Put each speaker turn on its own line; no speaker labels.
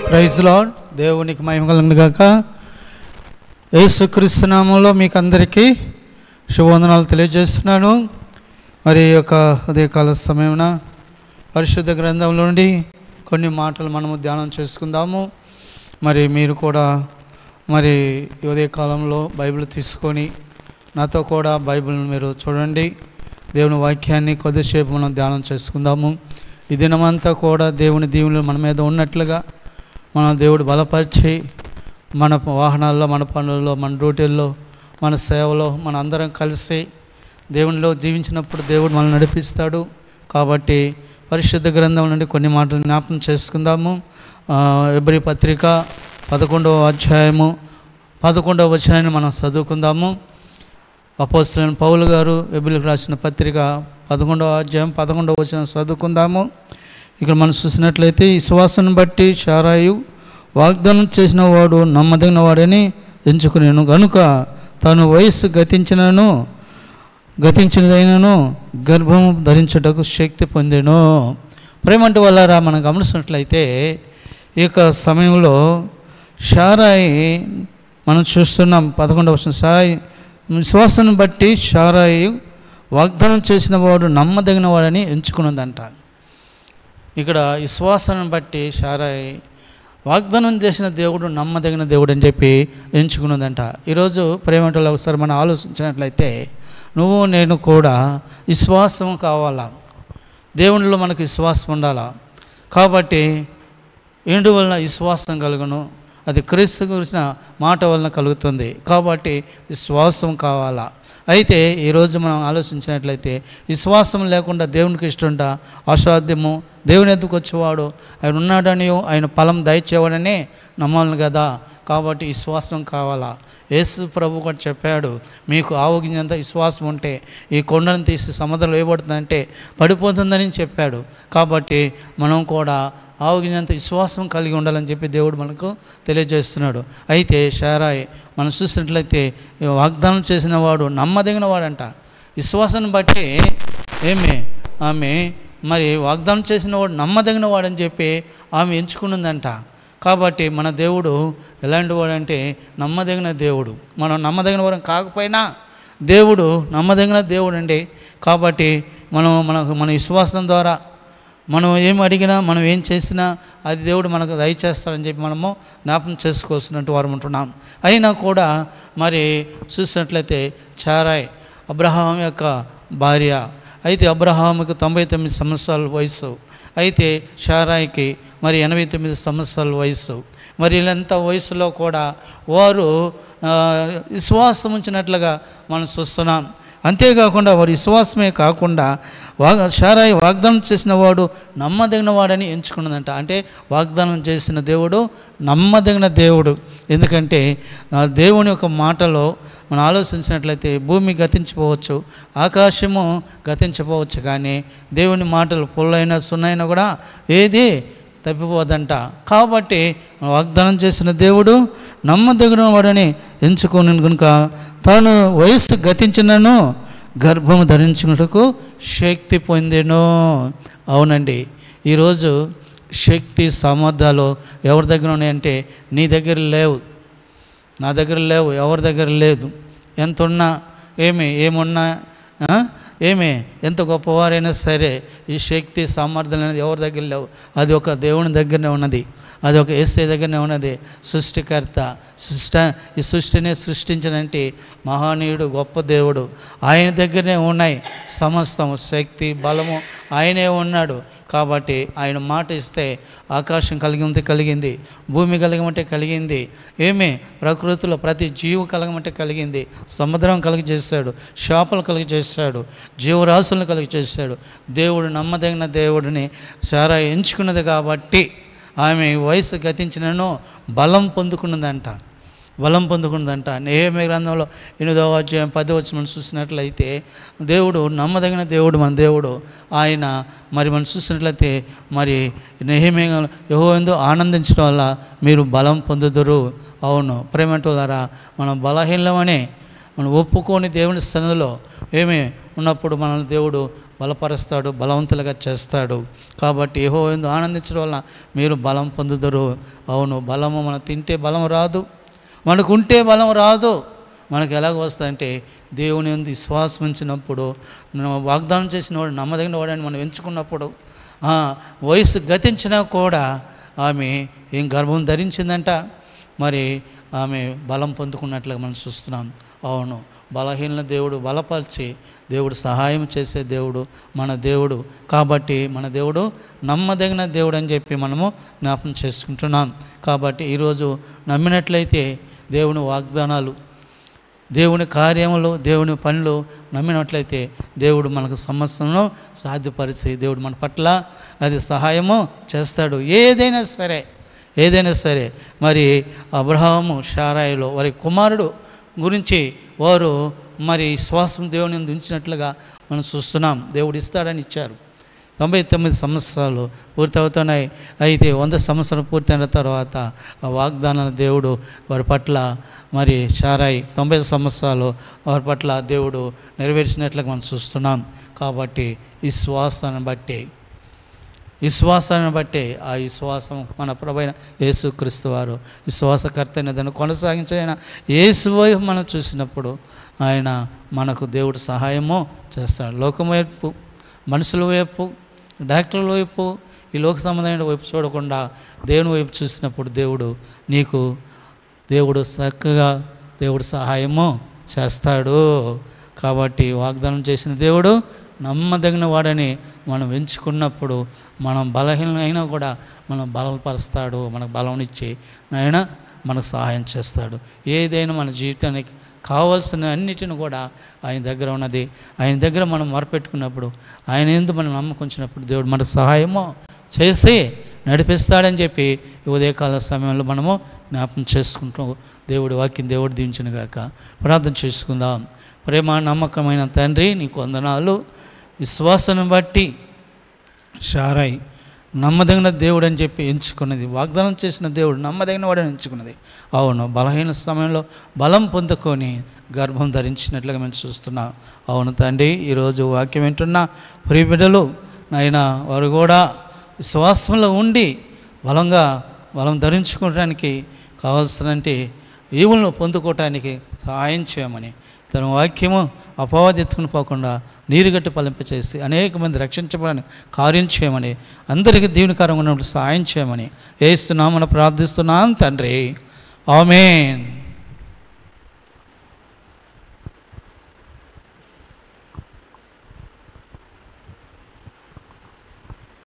Praise lord. దేవునికి మహిమ కలుగును గాక. యేసుక్రీస్తు నామములో మీకు అందరికీ శుభవందనాలు తెలియజేస్తున్నాను. మరి యొక్క ఉదయకాల సమయమున పరిశుద్ధ గ్రంథంలో నుండి కొన్ని మాటలు మనము ధ్యానం చేసుకుందాము. మరి మీరు కూడా మరి ఉదయకాలంలో బైబిల్ తీసుకొని నాతో కూడా బైబిల్ని మీరు చూడండి. దేవుని వాక్యాన్ని కొద్దిసేపు మనం ధ్యానం చేసుకుందాము. ఈ దినమంతా కూడా దేవుని దీవులు మన మీద ఉన్నట్లుగా మన దేవుడు బలపరిచి మన వాహనాల్లో, మన పనుల్లో, మన డ్యూటీల్లో, మన సేవలో మన అందరం కలిసి దేవునిలో జీవించినప్పుడు దేవుడు మనల్ని నడిపిస్తాడు. కాబట్టి పరిశుద్ధ గ్రంథం నుండి కొన్ని మాటలు జ్ఞాపకం చేసుకుందాము. ఎబ్రీ పత్రిక 11వ అధ్యాయము 11వ వచనాన్ని మనం చదువుకుందాము. అపోస్తలుడైన పౌలు గారు ఎబ్రీలకు రాసిన పత్రిక 11వ అధ్యాయం 11వ వచనం చదువుకుందాము. ఇక్కడ మనం చూసినట్లయితే, ఈ విశ్వాసాన్ని బట్టి శారాయు వాగ్దానం చేసిన వాడు నమ్మదగిన వాడని ఎంచుకునేను గనుక తాను వయస్సు గతించినదైనను గర్భము ధరించుటకు శక్తి పొందెను. ప్రేమంటు వల్ల మనం గమనిస్తున్నట్లయితే ఈ యొక్క సమయంలో శారాయి మనం చూస్తున్నాం. 11వ వచనం, విశ్వాసాన్ని బట్టి శారాయి వాగ్దానం చేసిన వాడు నమ్మదగిన వాడని ఎంచుకున్నదంట. ఇక్కడ విశ్వాసాన్ని బట్టి శారాయి వాగ్దానం చేసిన దేవుడు నమ్మదగిన దేవుడు అని చెప్పి ఎంచుకున్నదంట. ఈరోజు ప్రేమంటలో ఒకసారి మనం ఆలోచించినట్లయితే, నువ్వు నేను కూడా విశ్వాసం కావాలా, దేవునిలో మనకు విశ్వాసం ఉండాలా. కాబట్టి ఏంటి వలన విశ్వాసం కలుగును, అది క్రీస్తు గురించిన మాట వలన కలుగుతుంది. కాబట్టి విశ్వాసం కావాలా. అయితే ఈరోజు మనం ఆలోచించినట్లయితే, విశ్వాసం లేకుండా దేవునికి ఇష్టంట అసాధ్యము. దేవుని ఎద్దుకు వచ్చేవాడు ఆయన ఉన్నాడని, ఆయన ఫలం దయచేవాడని నమ్మాలి కదా. కాబట్టి విశ్వాసం కావాలా. యేసు ప్రభు కూడా చెప్పాడు, మీకు ఆవగింజంత విశ్వాసం ఉంటే ఈ కొండను తీసి సముద్రంలో వేయబడుతుందంటే పడిపోతుందని చెప్పాడు. కాబట్టి మనం కూడా ఆవగింజంత విశ్వాసం కలిగి ఉండాలని చెప్పి దేవుడు మనకు తెలియజేస్తున్నాడు. అయితే శారాయి మనం చూసినట్లయితే వాగ్దానం చేసిన వాడు నమ్మదగిన వాడంట. విశ్వాసాన్ని బట్టి ఆమె మరి వాగ్దానం చేసిన వాడు నమ్మదగిన వాడని చెప్పి ఆమె ఎంచుకున్నదంట. కాబట్టి మన దేవుడు ఎలాంటి వాడంటే నమ్మదగిన దేవుడు. మనం నమ్మదగిన వారం కాకపోయినా దేవుడు నమ్మదగిన దేవుడు అండి. కాబట్టి మన విశ్వాసం ద్వారా మనం ఏం అడిగినా, మనం ఏం చేసినా అది దేవుడు మనకు దయచేస్తాడని చెప్పి మనము జ్ఞాపకం చేసుకోవాల్సినట్టు వారు ఉంటున్నాం. అయినా కూడా మరి చూసినట్లయితే శారాయి అబ్రహాం యొక్క భార్య. అయితే అబ్రహాముకి 99 సంవత్సరాల వయసు, అయితే శారాయికి మరి 89 సంవత్సరాల వయసు. మరి వీళ్ళంత వయసులో కూడా వారు విశ్వాసం ఉంచినట్లుగా మనం చూస్తున్నాం. అంతేకాకుండా వారి విశ్వాసమే కాకుండా శారాయి వాగ్దానం చేసిన వాడు నమ్మదగిన వాడని ఎంచుకున్నదంట. అంటే వాగ్దానం చేసిన దేవుడు నమ్మదగిన దేవుడు. ఎందుకంటే దేవుని యొక్క మాటలో మనం ఆలోచించినట్లయితే భూమి గతించిపోవచ్చు, ఆకాశము గతించిపోవచ్చు, కానీ దేవుని మాటలు పుల్లైనా సున్నైనా కూడా ఏది తప్పిపోదంట. కాబట్టి వాగ్దానం చేసిన దేవుడు నమ్మదగిన వాడని ఎంచుకుని కనుక తాను వయస్సు గతించినను గర్భము ధరించుటకు శక్తి పొందెను. అవునండి, ఈరోజు శక్తి సామర్థ్యాలు ఎవరి దగ్గర ఉన్నాయంటే నీ దగ్గర లేవు, నా దగ్గర లేవు, ఎవరి దగ్గర లేదు. ఎంత ఉన్నా ఏమున్నా ఎంత గొప్పవారైనా సరే ఈ శక్తి సామర్థ్యం అనేది ఎవరి దగ్గర లేవు. అది ఒక దేవుని దగ్గరనే ఉన్నది, అది ఒక యేసయ్య దగ్గరనే ఉన్నది. సృష్టికర్త ఈ సృష్టిని సృష్టించినంటే మహానీయుడు, గొప్ప దేవుడు, ఆయన దగ్గరనే ఉన్నాయి సమస్తం. శక్తి బలము ఆయనే ఉన్నాడు. కాబట్టి ఆయన మాట ఇస్తే ఆకాశం కలిగితే కలిగింది, భూమి కలిగమంటే కలిగింది, ప్రకృతిలో ప్రతి జీవు కలగమంటే కలిగింది, సముద్రం కలిగి చేశాడు, చేపలు కలిగి చేశాడు, జీవరాశులను కలిగి చేశాడు. దేవుడు నమ్మదగిన దేవుడిని శారాయి ఎంచుకున్నది. కాబట్టి ఆమె వయసు గతించినను బలం పొందుకున్నదంట. నెహెమ్యా గ్రంథంలో 8వ అధ్యాయం 10వ వచనం చూసినట్లయితే దేవుడు నమ్మదగిన దేవుడు మన దేవుడు. ఆయన మరి మనం చూసినట్లయితే మరి నెహెమ్యా యెహోవాయందు ఆనందించడం వల్ల మీరు బలం పొందుదురు. అవును ప్రేమంటులారా, మనం బలహీనమని మనం ఒప్పుకొని దేవుని సన్నిధిలో ఏమి ఉన్నప్పుడు మనల్ని దేవుడు బలపరుస్తాడు, బలవంతులుగా చేస్తాడు. కాబట్టి యెహోవా యందు ఆనందించడం వల్ల మీరు బలం పొందుదురు. అవును, బలము మనం తింటే బలం రాదు, మనకు ఉంటే బలం రాదు. మనకు ఎలాగ వస్తుందంటే దేవుని యందు విశ్వాసం ఉంచినప్పుడు, వాగ్దానం చేసిన వాడు నమ్మదగిన వాడని మనం ఎంచుకున్నప్పుడు, వయసు గతించినా కూడా ఆమె ఏం గర్భం ధరించిందంట, మరి ఆమె బలం పొందుకున్నట్లుగా మనం చూస్తున్నాం. అవును, బలహీన దేవుడు బలపరిచి దేవుడు సహాయం చేసే దేవుడు మన దేవుడు. కాబట్టి మన దేవుడు నమ్మదగిన దేవుడు అని చెప్పి మనము జ్ఞాపకం చేసుకుంటున్నాం. కాబట్టి ఈరోజు నమ్మినట్లయితే దేవుని వాగ్దానాలు, దేవుని కార్యములు, దేవుని పనులు నమ్మినట్లయితే దేవుడు మనకు సమస్యలను సాధ్యపరిచి దేవుడు మన పట్ల అది సహాయము చేస్తాడు. ఏదైనా సరే మరి అబ్రహాము శారాయిలో వారి కుమారుడు గురించి వారు మరి విశ్వాసం దేవుని యందు ఉంచినట్లుగా మనం చూస్తున్నాం. దేవుడు ఇస్తాడని ఇచ్చారు. 99 సంవత్సరాలు పూర్తవుతున్నాయి. అయితే 100 సంవత్సరాలు పూర్తయిన తర్వాత ఆ వాగ్దానాల దేవుడు వారి పట్ల మరి శారాయి 90 సంవత్సరాలు వారి పట్ల దేవుడు నెరవేర్చినట్లుగా మనం చూస్తున్నాం. కాబట్టి విశ్వాసాన్ని బట్టే ఆ విశ్వాసం మన ప్రభువైన యేసుక్రీస్తు వారు విశ్వాసకర్తైన దాన్ని కొనసాగించిన యేసు వైపు మనం చూసినప్పుడు ఆయన మనకు దేవుడు సహాయము చేస్తాడు. లోకం వైపు, మనుషుల వైపు, డాక్టర్ల వైపు, ఈ లోక సంబంధమైన వైపు చూడకుండా దేవుని వైపు చూసినప్పుడు దేవుడు చక్కగా దేవుడు సహాయము చేస్తాడు. కాబట్టి వాగ్దానం చేసిన దేవుడు నమ్మదగిన వాడని మనం ఎంచుకున్నప్పుడు మనం బలహీనమైనా కూడా మనం బలపరుస్తాడు, మనకు బలంనిచ్చి ఆయన మనకు సహాయం చేస్తాడు. ఏదైనా మన జీవితానికి కావాల్సిన అన్నిటిని కూడా ఆయన దగ్గర ఉన్నది. ఆయన దగ్గర మనం మొరపెట్టుకున్నప్పుడు, ఆయన ఎందుకు మనం నమ్మకుంచినప్పుడు దేవుడు మనకు సహాయము చేసి నడిపిస్తాడని చెప్పి ఉదయకాల సమయంలో మనము జ్ఞాపకం చేసుకుంటూ దేవుడి వాక్యం దేవుడు దీవించును గాక. ప్రార్థన చేసుకుందాం. ప్రేమ నమ్మకమైన తండ్రి, నీకు వందనాలు. విశ్వాసాన్ని బట్టి శారాయి నమ్మదగిన దేవుడు అని చెప్పి ఎంచుకున్నది, వాగ్దానం చేసిన దేవుడు నమ్మదగిన వాడని ఎంచుకున్నది. అవును, బలహీన సమయంలో బలం పొందుకొని గర్భం ధరించినట్లుగా మేము చూస్తున్నాం. అవును తండ్రి, ఈరోజు వాక్యం వింటున్న ప్రియ బిడ్డలు నాయనా, వారు కూడా విశ్వాసంలో ఉండి బలం ధరించుకోవడానికి కావాల్సినటువంటి ఈవులను పొందుకోవటానికి సహాయం చేయమని, తన వాక్యము అపవాది ఎత్తుకుని పోకుండా నీరుగట్టి ఫలింపచేసి అనేక మంది రక్షించబడని కార్యం చేయమని, అందరికీ దీవెనకరంగా ఉన్నప్పుడు సహాయం చేయమని యేసు నామమున ప్రార్థిస్తున్నాను తండ్రి. ఆమేన్.